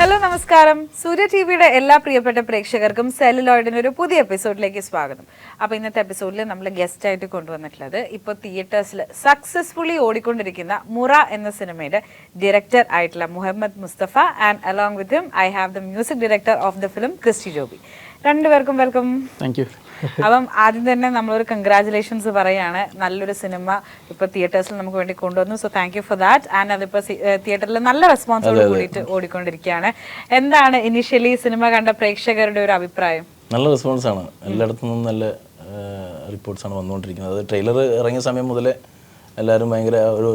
Hello നമസ്കാരം. സൂര്യ T വിയുടെ എല്ലാ പ്രിയപ്പെട്ട പ്രേക്ഷകർക്കും സെല്ലുലോയിഡിന് ഒരു പുതിയ എപ്പിസോഡിലേക്ക് സ്വാഗതം. അപ്പോൾ ഇന്നത്തെ എപ്പിസോഡിൽ നമ്മൾ ഗസ്റ്റ് ആയിട്ട് കൊണ്ടുവന്നിട്ടുള്ളത് ഇപ്പോൾ തിയേറ്റേഴ്സിൽ സക്സസ്ഫുള്ളി ഓടിക്കൊണ്ടിരിക്കുന്ന മുറ എന്ന സിനിമയുടെ ഡയറക്ടർ ആയിട്ടുള്ള Muhammad Mustafa and along with him I have the music director of the film Christy Joby. രണ്ടുപേർക്കും വെൽക്കം. Thank you. അപ്പം ആദ്യം തന്നെ നമ്മളൊരു കൺഗ്രാറ്റുലേഷൻസ് പറയാണ്. നല്ലൊരു സിനിമ ഇപ്പോൾ തിയേറ്റേഴ്സിൽ നമുക്ക് വേണ്ടി കൊണ്ടുവന്നു. So thank you for that. And അതിപ്പോൾ തിയേറ്ററിൽ നല്ല റെസ്പോൺസോട് കൂടിയിട്ട് ഓടിക്കൊണ്ടിരിക്കുകയാണ്. എന്താണ് ഇനിഷ്യലി സിനിമ കണ്ട പ്രേക്ഷകരുടെ ഒരു അഭിപ്രായം? നല്ല റെസ്പോൺസാണ്. എല്ലായിടത്തു നിന്നും നല്ല റിപ്പോർട്ട്സാണ് വന്നുകൊണ്ടിരിക്കുന്നത്. അത് ട്രെയിലർ ഇറങ്ങിയ സമയം മുതലേ എല്ലാവരും ഭയങ്കര ഒരു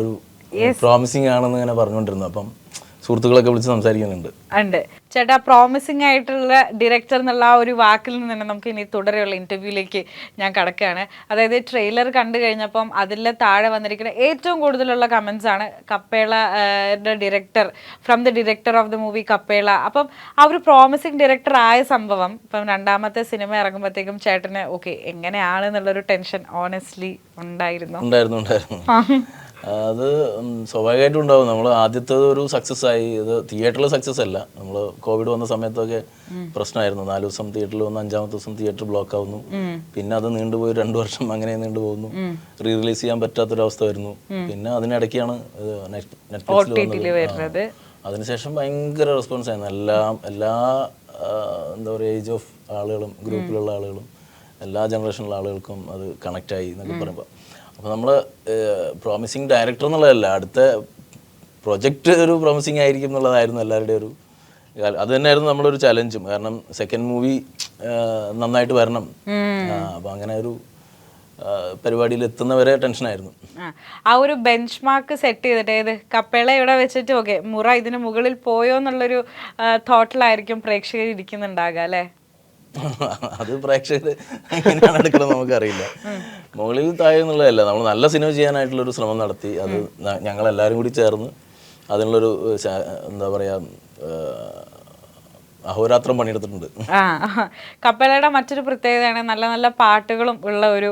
പ്രോമിസിങ് ആണെന്ന് ഇങ്ങനെ പറഞ്ഞുകൊണ്ടിരുന്നു. അപ്പം സുഹൃത്തുക്കളൊക്കെ വിളിച്ച് സംസാരിക്കുന്നുണ്ട്. ഉണ്ട് ചേട്ടാ. പ്രോമിസിംഗ് ആയിട്ടുള്ള ഡയറക്ടർ എന്നുള്ള ആ ഒരു വാക്കിൽ നിന്ന് തന്നെ നമുക്ക് ഇനി തുടരെയുള്ള ഇന്റർവ്യൂയിലേക്ക് ഞാൻ കടക്കുകയാണ്. അതായത് ട്രെയിലർ കണ്ടു കഴിഞ്ഞപ്പം അതിലെ താഴെ വന്നിരിക്കുന്ന ഏറ്റവും കൂടുതലുള്ള കമന്റ്സ് ആണ് കപ്പേളയുടെ director, from the director of the movie Kappela. അപ്പം ആ ഒരു പ്രോമിസിംഗ് ഡയറക്ടർ ആയ സംഭവം ഇപ്പം രണ്ടാമത്തെ സിനിമ ഇറങ്ങുമ്പോഴത്തേക്കും ചേട്ടന് ഓക്കെ എങ്ങനെയാണ് എന്നുള്ളൊരു ടെൻഷൻ ഓണസ്റ്റ്ലി ഉണ്ടായിരുന്നു? അത് സ്വാഭാവികമായിട്ടും ഉണ്ടാവും. നമ്മൾ ആദ്യത്തെ ഒരു സക്സസ് ആയി. ഇത് തിയേറ്ററിൽ സക്സസ് അല്ല. നമ്മൾ കോവിഡ് വന്ന സമയത്തൊക്കെ പ്രശ്നമായിരുന്നു. 4 ദിവസം തിയേറ്ററിൽ വന്ന് 5-ാമത്തെ ദിവസം തിയേറ്റർ ബ്ലോക്ക് ആവുന്നു. പിന്നെ അത് നീണ്ടുപോയി 2 വർഷം അങ്ങനെ നീണ്ടുപോകുന്നു. റിലീസ് ചെയ്യാൻ പറ്റാത്തൊരവസ്ഥ വരുന്നു. പിന്നെ അതിനിടയ്ക്കാണ് നെറ്റ്ഫ്ലിക്സിൽ വന്നത്. അതിനുശേഷം ഭയങ്കര റെസ്പോൺസ് ആയിരുന്നു. എല്ലാ എന്താ പറയുക ഏജ് ഓഫ് ആളുകളും ഗ്രൂപ്പിലുള്ള ആളുകളും എല്ലാ ജനറേഷനിലുള്ള ആളുകൾക്കും അത് കണക്റ്റായി എന്നൊക്കെ പറയുമ്പോൾ അപ്പോൾ നമ്മൾ പ്രോമിസിങ് ഡയറക്ടർ എന്നുള്ളതല്ല, അടുത്ത പ്രൊജക്റ്റ് ഒരു പ്രോമിസിങ് ആയിരിക്കും എന്നുള്ളതായിരുന്നു എല്ലാവരുടെയും ഒരു അത് തന്നെയായിരുന്നു നമ്മളൊരു ചലഞ്ചും. കാരണം സെക്കൻഡ് മൂവി നന്നായിട്ട് വരണം. അപ്പോൾ അങ്ങനെ ഒരു പരിപാടിയിൽ എത്തുന്നവരെ ടെൻഷനായിരുന്നു. ആ ഒരു ബെഞ്ച് മാർക്ക് സെറ്റ് ചെയ്തിട്ട് ഏത് കപ്പേള ഇവിടെ വെച്ചിട്ട് ഓക്കെ മുറ ഇതിന് മുകളിൽ പോയോ എന്നുള്ളൊരു തോട്ടിലായിരിക്കും പ്രേക്ഷകർ ഇരിക്കുന്നുണ്ടാകുക അല്ലേ? അത് പ്രേക്ഷകർ എങ്ങനെയാണ് എടുക്കുന്നത് നമുക്കറിയില്ല. മുകളിൽ താഴെ എന്നുള്ളതല്ല, നമ്മൾ നല്ല സിനിമ ചെയ്യാനായിട്ടുള്ളൊരു ശ്രമം നടത്തി. അത് ഞങ്ങളെല്ലാവരും കൂടി ചേർന്ന് അതിനുള്ളൊരു എന്താ പറയുക അഹോരാത്രം പണിയെടുത്തിട്ടുണ്ട്. കപ്പേളയുടെ മറ്റൊരു പ്രത്യേകതയാണ് നല്ല നല്ല പാട്ടുകളും ഉള്ള ഒരു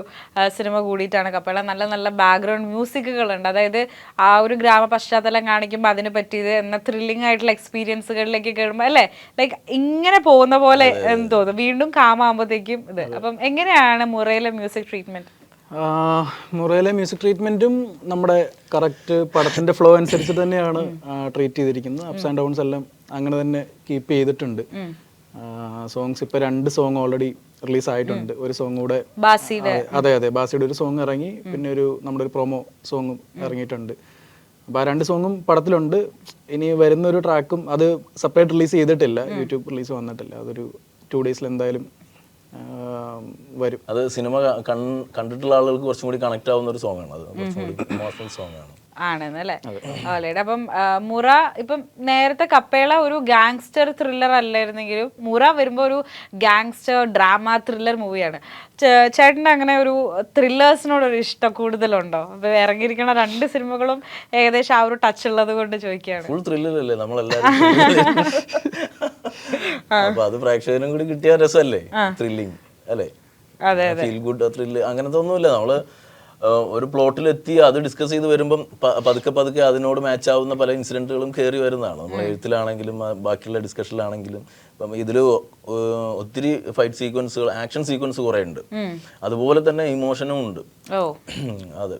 സിനിമ കൂടിയിട്ടാണ് കപ്പേള. നല്ല നല്ല ബാക്ക്ഗ്രൗണ്ട് മ്യൂസിക്കുകളുണ്ട്. അതായത് ആ ഒരു ഗ്രാമ പശ്ചാത്തലം കാണിക്കുമ്പോൾ അതിന് പറ്റിയത് എന്ന ത്രില്ലിംഗ് ആയിട്ടുള്ള എക്സ്പീരിയൻസുകളിലേക്ക് കേൾക്കുമ്പോൾ അല്ലേ ലൈക്ക് ഇങ്ങനെ പോകുന്ന പോലെ എന്ന് തോന്നും. വീണ്ടും കാമാകുമ്പോഴത്തേക്കും ഇത്. അപ്പം എങ്ങനെയാണ് മുറയിലെ മ്യൂസിക് ട്രീറ്റ്മെന്റ്? മുറയിലെ മ്യൂസിക് ട്രീറ്റ്മെൻറ്റും നമ്മുടെ കറക്റ്റ് പടത്തിൻ്റെ ഫ്ലോ അനുസരിച്ച് തന്നെയാണ് ട്രീറ്റ് ചെയ്തിരിക്കുന്നത്. അപ്സ് ആൻഡ് ഡൗൺസ് എല്ലാം അങ്ങനെ തന്നെ കീപ്പ് ചെയ്തിട്ടുണ്ട്. സോങ്സ് ഇപ്പോൾ 2 സോങ് ഓൾറെഡി റിലീസ് ആയിട്ടുണ്ട്. ഒരു സോങ് കൂടെ അതെ ബാസിയുടെ ഒരു സോങ് ഇറങ്ങി. പിന്നെ നമ്മുടെ ഒരു പ്രൊമോ സോങ്ങും ഇറങ്ങിയിട്ടുണ്ട്. അപ്പോൾ ആ 2 സോങ്ങും പടത്തിലുണ്ട്. ഇനി വരുന്നൊരു ട്രാക്കും അത് സെപ്പറേറ്റ് റിലീസ് ചെയ്തിട്ടില്ല, യൂട്യൂബ് റിലീസ് വന്നിട്ടില്ല. അതൊരു 2 ഡേയ്സിൽ എന്തായാലും വരും. അത് സിനിമ കണ്ടിട്ടുള്ള ആളുകൾക്ക് കുറച്ചും കൂടി കണക്ട് ആവുന്ന ഒരു സോങ് ആണ്. അത് കുറച്ചും കൂടി ഇമോഷണൽ സോങ് ആണ് ആണെന്നല്ലേ? ഓൾറെഡി. അപ്പം മുറ ഇപ്പം നേരത്തെ കപ്പേള ഒരു ഗാങ്സ്റ്റർ ത്രില്ലർ അല്ലായിരുന്നെങ്കിലും മുറ വരുമ്പോൾ ഒരു ഗാങ്സ്റ്റർ ഡ്രാമ ത്രില്ലർ മൂവിയാണ്. ചേട്ടൻ്റെ അങ്ങനെ ഒരു ത്രില്ലേഴ്സിനോടൊരു ഇഷ്ടം കൂടുതലുണ്ടോ? അപ്പൊ ഇറങ്ങിയിരിക്കുന്ന 2 സിനിമകളും ഏകദേശം ആ ഒരു ടച്ച് ഉള്ളത് കൊണ്ട് ചോദിക്കുകയാണ്. ഫുൾ ത്രില്ലറല്ലേ നമ്മളെല്ലാവരും. അപ്പൊ അത് പ്രേക്ഷകനും കൂടി കിട്ടിയ രസമല്ലേ ത്രില്ലിങ് അല്ലേ? ഫീൽ ഗുഡ് ത്രില്ല് അങ്ങനത്തെ ഒന്നുമില്ല. നമ്മള് ഒരു പ്ലോട്ടിലെത്തി അത് ഡിസ്കസ് ചെയ്ത് വരുമ്പം പതുക്കെ അതിനോട് മാച്ച് ആവുന്ന പല ഇൻസിഡന്റുകളും കയറി വരുന്നതാണ്. നമ്മൾ എഴുത്തിലാണെങ്കിലും ബാക്കിയുള്ള ഡിസ്കഷനിലാണെങ്കിലും. ഇപ്പം ഇതിൽ ഒത്തിരി ഫൈറ്റ് സീക്വൻസുകൾ, ആക്ഷൻ സീക്വൻസ് കുറേ ഉണ്ട്. അതുപോലെ തന്നെ ഇമോഷനും ഉണ്ട്. അതെ.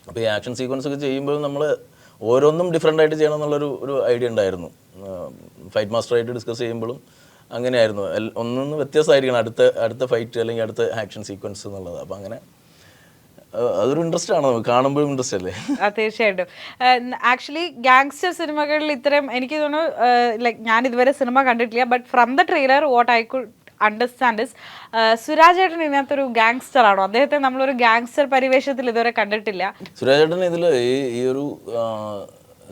അപ്പോൾ ഈ ആക്ഷൻ സീക്വൻസ് ഒക്കെ ചെയ്യുമ്പോൾ നമ്മൾ ഓരോന്നും ഡിഫറെൻ്റ് ആയിട്ട് ചെയ്യണം എന്നുള്ളൊരു ഐഡിയ ഉണ്ടായിരുന്നു. ഫൈറ്റ് മാസ്റ്ററായിട്ട് ഡിസ്കസ് ചെയ്യുമ്പോഴും അങ്ങനെയായിരുന്നു. ഒന്നൊന്ന് വ്യത്യാസമായിരിക്കണം അടുത്ത ഫൈറ്റ് അല്ലെങ്കിൽ അടുത്ത ആക്ഷൻ സീക്വൻസ് എന്നുള്ളത്. അപ്പം അങ്ങനെ അതൊരു ഇൻട്രസ്റ്റ് ആണ്, കാണുമ്പോഴും ഇൻട്രസ്റ്റ് അല്ലേ? തീർച്ചയായിട്ടും. ആക്ച്വലി ഗാങ്സ്റ്റർ സിനിമകളിൽ ഇത്രയും എനിക്ക് തോന്നുന്നു ലൈക്ക് ഞാൻ ഇതുവരെ സിനിമ കണ്ടിട്ടില്ല. But from the trailer what I could understand is Suraj ഏട്ടൻ ഇതിനകത്തൊരു ഗാങ്സ്റ്റർ ആണോ? അദ്ദേഹത്തെ നമ്മളൊരു ഗാങ്സ്റ്റർ പരിവേഷത്തിൽ ഇതുവരെ കണ്ടിട്ടില്ല. സുരാജ് ഏട്ടൻ ഇതിൽ ഈ ഒരു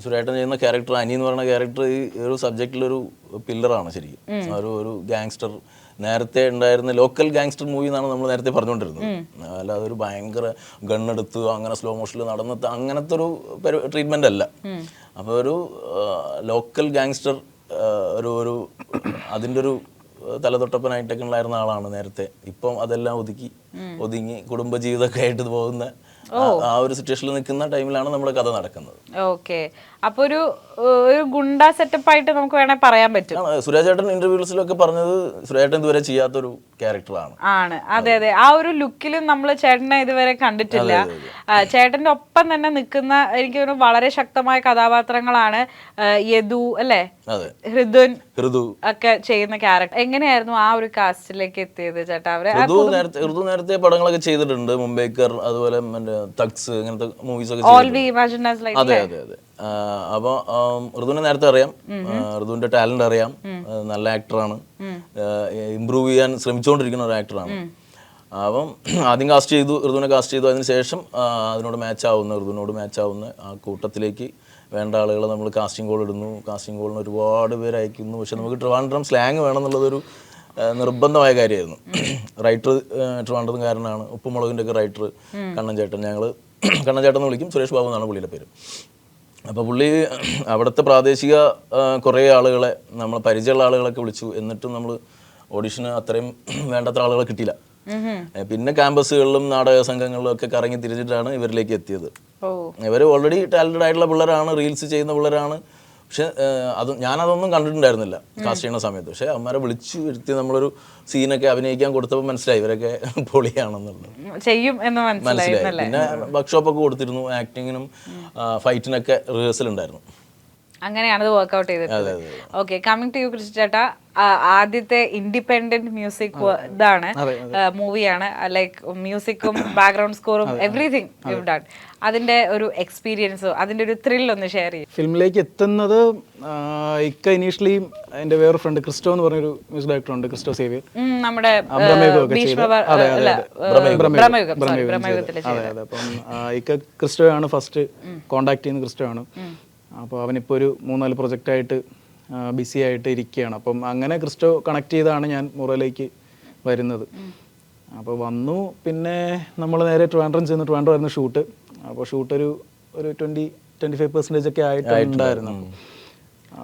സുരാജേട്ടൻ ചെയ്യുന്ന ക്യാരക്ടർ അനി എന്ന് പറയുന്ന ക്യാരക്ടർ ഈ ഒരു സബ്ജക്റ്റിലൊരു പില്ലറാണ് ശരിക്കും. ഒരു ഗാങ്സ്റ്റർ നേരത്തെ ഉണ്ടായിരുന്ന ലോക്കൽ ഗാങ്സ്റ്റർ മൂവി എന്നാണ് നമ്മൾ നേരത്തെ പറഞ്ഞുകൊണ്ടിരുന്നത്. അല്ലാതെ ഒരു ഭയങ്കര ഗണ്ണെടുത്ത് അങ്ങനെ സ്ലോ മോഷനിൽ നടന്നിട്ട് അങ്ങനത്തെ ഒരു ട്രീറ്റ്മെൻ്റ് അല്ല. അപ്പോൾ ഒരു ലോക്കൽ ഗാങ്സ്റ്റർ ഒരു അതിൻ്റെ ഒരു തലതൊട്ടപ്പനായിട്ടൊക്കെ ഉണ്ടായിരുന്ന ആളാണ് നേരത്തെ. ഇപ്പം അതെല്ലാം ഒതുങ്ങി കുടുംബജീവിതമൊക്കെ ആയിട്ട് പോകുന്ന ആ ഒരു സിറ്റുവേഷനിൽ നിൽക്കുന്ന ടൈമിലാണ് നമ്മുടെ കഥ നടക്കുന്നത്. ഓക്കെ. അപ്പൊ ഒരു ഗുണ്ട സെറ്റപ്പ് ആയിട്ട് നമുക്ക് വേണേ പറയാൻ പറ്റും. സുരാജ് ചേട്ടൻ ഇന്റർവ്യൂസിലൊക്കെ പറഞ്ഞത് സുരാജ് ചേട്ടൻ ഇതുവരെ ചെയ്യാത്തൊരു ക്യാരക്ടറാണ്. അതെ അതെ, ആ ഒരു ലുക്കിലും നമ്മൾ ചേട്ടനെ ഇതുവരെ കണ്ടിട്ടില്ല. ചേട്ടന്റെ ഒപ്പം തന്നെ നിൽക്കുന്ന എനിക്ക് തോന്നുന്നു വളരെ ശക്തമായ കഥാപാത്രങ്ങളാണ് യദു അല്ലേ, ഹൃദു ഒക്കെ ചെയ്യുന്ന ക്യാരക്ടർ. എങ്ങനെയായിരുന്നു ആ ഒരു കാസ്റ്റിലേക്ക് എത്തിയത് ചേട്ടാ? ഹൃദു നേരത്തെ പടങ്ങളൊക്കെ ചെയ്തിട്ടുണ്ട്, മുംബൈക്കർ, അതുപോലെ തക്സ്, അങ്ങനത്തെ മൂവീസ് ഒക്കെ. അതെ അതെ അതെ. അപ്പോൾ ഋതുവിനെ നേരത്തെ അറിയാം, ഋതുവിന്റെ ടാലന്റ് അറിയാം, നല്ല ആക്ടറാണ്, ഇമ്പ്രൂവ് ചെയ്യാൻ ശ്രമിച്ചുകൊണ്ടിരിക്കുന്ന ഒരു ആക്ടറാണ്. അപ്പം ആദ്യം ഋതുവിനെ കാസ്റ്റ് ചെയ്തു. അതിനുശേഷം അതിനോട് ഋതുവിനോട് മാച്ച് ആവുന്ന ആ കൂട്ടത്തിലേക്ക് വേണ്ട ആളുകളെ നമ്മൾ കാസ്റ്റിംഗ് കോൾ ഇടുന്നു. കാസ്റ്റിംഗ് കോളിന് ഒരുപാട് പേര് അയക്കുന്നു. പക്ഷെ നമുക്ക് ട്രിവാൻഡ്രം സ്ലാങ് വേണം എന്നുള്ളതൊരു നിർബന്ധമായ കാര്യമായിരുന്നു. റൈറ്റർ ട്രിവാൻഡ്രത്തുകാരനാണ്, ഉപ്പുമുളകിൻ്റെ ഒക്കെ റൈറ്റർ കണ്ണൻ ചേട്ടൻ. ഞങ്ങൾ കണ്ണൻ ചേട്ടൻ എന്ന് വിളിക്കും, സുരേഷ് ബാബു എന്നാണ് പുള്ളിയുടെ പേര്. അപ്പോൾ പുള്ളി അവിടുത്തെ പ്രാദേശിക കുറേ ആളുകളെ, നമ്മൾ പരിചയമുള്ള ആളുകളൊക്കെ വിളിച്ചു. എന്നിട്ടും നമ്മൾ ഓഡിഷന് അത്രയും വേണ്ടത്ര ആളുകളെ കിട്ടിയില്ല. പിന്നെ ക്യാമ്പസുകളിലും നാടക സംഘങ്ങളിലും ഒക്കെ കറങ്ങി തിരിച്ചിട്ടാണ് ഇവരിലേക്ക് എത്തിയത്. ഇവർ ഓൾറെഡി ടാലന്റഡ് ആയിട്ടുള്ള പിള്ളേരാണ്, റീൽസ് ചെയ്യുന്ന പിള്ളേരാണ്. പക്ഷെ ഞാനതൊന്നും കണ്ടിട്ടുണ്ടായിരുന്നില്ല കാസ്റ്റ് ചെയ്യുന്ന സമയത്ത്. പക്ഷെ അവന്മാരെ വിളിച്ചു വരുത്തി നമ്മളൊരു സീനൊക്കെ അഭിനയിക്കാൻ കൊടുത്തപ്പോൾ മനസ്സിലായി ഇവരൊക്കെ പൊളിയാണെന്നുള്ളത്, ചെയ്യും എന്ന് മനസ്സിലായി. പിന്നെ വർക്ക്ഷോപ്പൊക്കെ കൊടുത്തിരുന്നു, ആക്ടിങ്ങിനും ഫൈറ്റിനൊക്കെ റിഹേഴ്സൽ ഉണ്ടായിരുന്നു. അങ്ങനെയാണ് അത് വർക്ക്ഔട്ട് ചെയ്തത്. ഓക്കെ, കമ്മിങ് ടു യു കൃഷി ചേട്ടാ, ആദ്യത്തെ ഇൻഡിപെൻഡന്റ് മ്യൂസിക് ഇതാണ്, മൂവിയാണ്. ലൈക്ക് മ്യൂസിക്കും ബാക്ക്ഗ്രൗണ്ട് സ്കോറും എവറിഥിങ് യു ഡൺ. അതിന്റെ ഒരു എക്സ്പീരിയൻസോ അതിന്റെ ഒരു ത്രിൽ ഒന്ന് ഷെയർ ചെയ്യും. ഫിലിമിലേക്ക് എത്തുന്നത് ഇനീഷ്യലി എൻ്റെ വേറെ ഫ്രണ്ട് ക്രിസ്റ്റോ എന്ന് പറഞ്ഞൊരു മ്യൂസിക് ഡയറക്ടർ ഉണ്ട്, ക്രിസ്റ്റോ സേവിയർ. നമ്മുടെ അപ്പം ക്രിസ്റ്റോ ആണ് ഫസ്റ്റ് കോണ്ടാക്ട് ചെയ്യുന്ന ക്രിസ്റ്റോ ആണ്. അപ്പോൾ അവനിപ്പോൾ ഒരു 3-4 പ്രൊജക്റ്റായിട്ട് ബിസി ആയിട്ട് ഇരിക്കുകയാണ്. അപ്പം അങ്ങനെ ക്രിസ്റ്റോ കണക്ട് ചെയ്താണ് ഞാൻ മുറയിലേക്ക് വരുന്നത്. അപ്പോൾ വന്നു, പിന്നെ നമ്മൾ നേരെ ട്രിവാൻഡ്രം ആയിരുന്നു ഷൂട്ട്. അപ്പോൾ ഷൂട്ട് ഒരു 20-25% ഒക്കെ ആയിട്ടുണ്ടായിരുന്നു.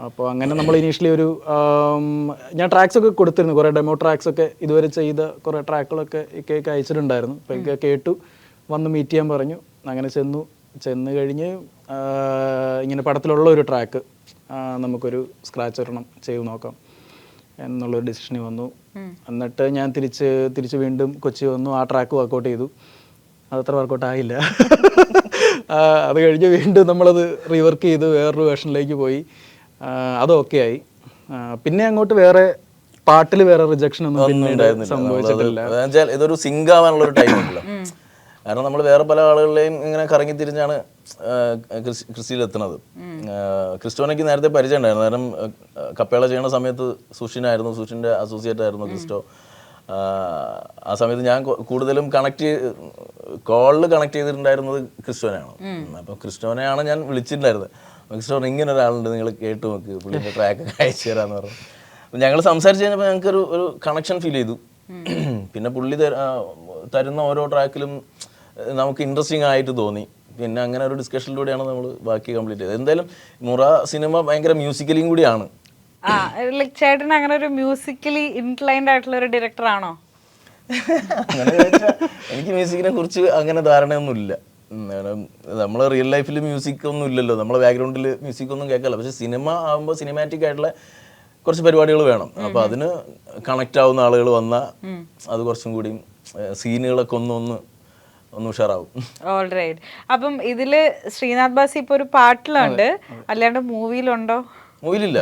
അപ്പോൾ അങ്ങനെ നമ്മൾ ഇനീഷ്യലി ഞാൻ ട്രാക്സ് ഒക്കെ കൊടുത്തിരുന്നു, കുറേ ഡെമോ ട്രാക്സ് ഒക്കെ ഇതുവരെ ചെയ്ത കുറേ ട്രാക്കുകളൊക്കെ ഇക്കൊക്കെ അയച്ചിട്ടുണ്ടായിരുന്നു. അപ്പോൾ ഇക്ക കേട്ടു, വന്ന് മീറ്റ് ചെയ്യാൻ പറഞ്ഞു. അങ്ങനെ ചെന്ന് കഴിഞ്ഞ് ഇങ്ങനെ പടത്തിലുള്ള ഒരു ട്രാക്ക് നമുക്കൊരു സ്ക്രാച്ച് ഒരെണ്ണം ചെയ്ത് നോക്കാം എന്നുള്ളൊരു ഡിസിഷന് വന്നു. എന്നിട്ട് ഞാൻ തിരിച്ച് വീണ്ടും കൊച്ചി വന്നു, ആ ട്രാക്ക് വർക്കൗട്ട് ചെയ്തു. അതത്ര വർക്കൗട്ട് ആയില്ല. അത് കഴിഞ്ഞ് വീണ്ടും നമ്മളത് റീവർക്ക് ചെയ്ത് വേറൊരു വേർഷനിലേക്ക് പോയി, അത് ഓക്കെ ആയി. പിന്നെ അങ്ങോട്ട് വേറെ പാട്ടിൽ വേറെ റിജക്ഷൻ ഒന്നും സംഭവിച്ചിട്ടില്ല. ഇതൊരു സിങ്ക് ആവാനുള്ളൊരു ടൈം ഉണ്ടല്ലോ. കാരണം നമ്മൾ വേറെ പല ആളുകളെയും ഇങ്ങനെ കറങ്ങി തിരിഞ്ഞാണ് ക്രിസ്റ്റിയിൽ എത്തുന്നത്. ക്രിസ്റ്റോനയ്ക്ക് നേരത്തെ പരിചയം ഉണ്ടായിരുന്നു. കാരണം കപ്പേള ചെയ്യുന്ന സമയത്ത് സുഷിൻ്റെ അസോസിയേറ്റ് ആയിരുന്നു ക്രിസ്റ്റോ. ആ സമയത്ത് ഞാൻ കൂടുതലും കോളിൽ കണക്ട് ചെയ്തിട്ടുണ്ടായിരുന്നത് ക്രിസ്റ്റോനെയാണ്. അപ്പോൾ ക്രിസ്റ്റോനെയാണ് ഞാൻ വിളിച്ചിട്ടുണ്ടായിരുന്നത്. ക്രിസ്റ്റോൻ ഇങ്ങനെ ഒരാളുണ്ട്, നിങ്ങൾ കേട്ടു നോക്ക്, പുള്ളിൻ്റെ ട്രാക്കൊക്കെ അയച്ചു തരാമെന്ന് പറഞ്ഞു. അപ്പോൾ ഞങ്ങൾ സംസാരിച്ച് കഴിഞ്ഞപ്പോൾ ഞങ്ങൾക്കൊരു കണക്ഷൻ ഫീൽ ചെയ്തു. പിന്നെ പുള്ളി തരുന്ന ഓരോ ട്രാക്കിലും നമുക്ക് ഇൻട്രസ്റ്റിംഗ് ആയിട്ട് തോന്നി. പിന്നെ അങ്ങനെ ഒരു ഡിസ്കഷനിലൂടെയാണ് നമ്മൾ ബാക്കി കംപ്ലീറ്റ് ചെയ്തത്. എന്തായാലും മുറ സിനിമ ഭയങ്കര മ്യൂസിക്കലിയും കൂടിയാണ്. ചേട്ടൻ അങ്ങനെ ഒരു മ്യൂസിക്കലി ഇൻക്ലൈൻഡ് ആയിട്ടുള്ള ഒരു ഡയറക്ടർ ആണോ? അങ്ങനെ എനിക്ക് മ്യൂസിക്കിനെ കുറിച്ച് അങ്ങനെ ധാരണയൊന്നുമില്ല. നമ്മൾ റിയൽ ലൈഫിൽ മ്യൂസിക് ഒന്നും ഇല്ലല്ലോ, നമ്മളെ ബാക്ക്ഗ്രൗണ്ടിൽ മ്യൂസിക് ഒന്നും കേൾക്കാമല്ലോ. പക്ഷെ സിനിമ ആകുമ്പോൾ സിനിമാറ്റിക് ആയിട്ടുള്ള കുറച്ച് പരിപാടികൾ വേണം. അപ്പോൾ അതിന് കണക്റ്റ് ആവുന്ന ആളുകൾ വന്നാൽ അത് കുറച്ചും കൂടി സീനുകളൊക്കെ ഒന്ന് ഉഷാറാവും. ഓൾറൈറ്റ്. അപ്പം ഇതില് ശ്രീനാഥ് ബാസി ഇപ്പൊ ഒരു പാട്ടിലുണ്ട്, അല്ലാണ്ട് മൂവിയിലുണ്ടോ? മൂവിയിലില്ല,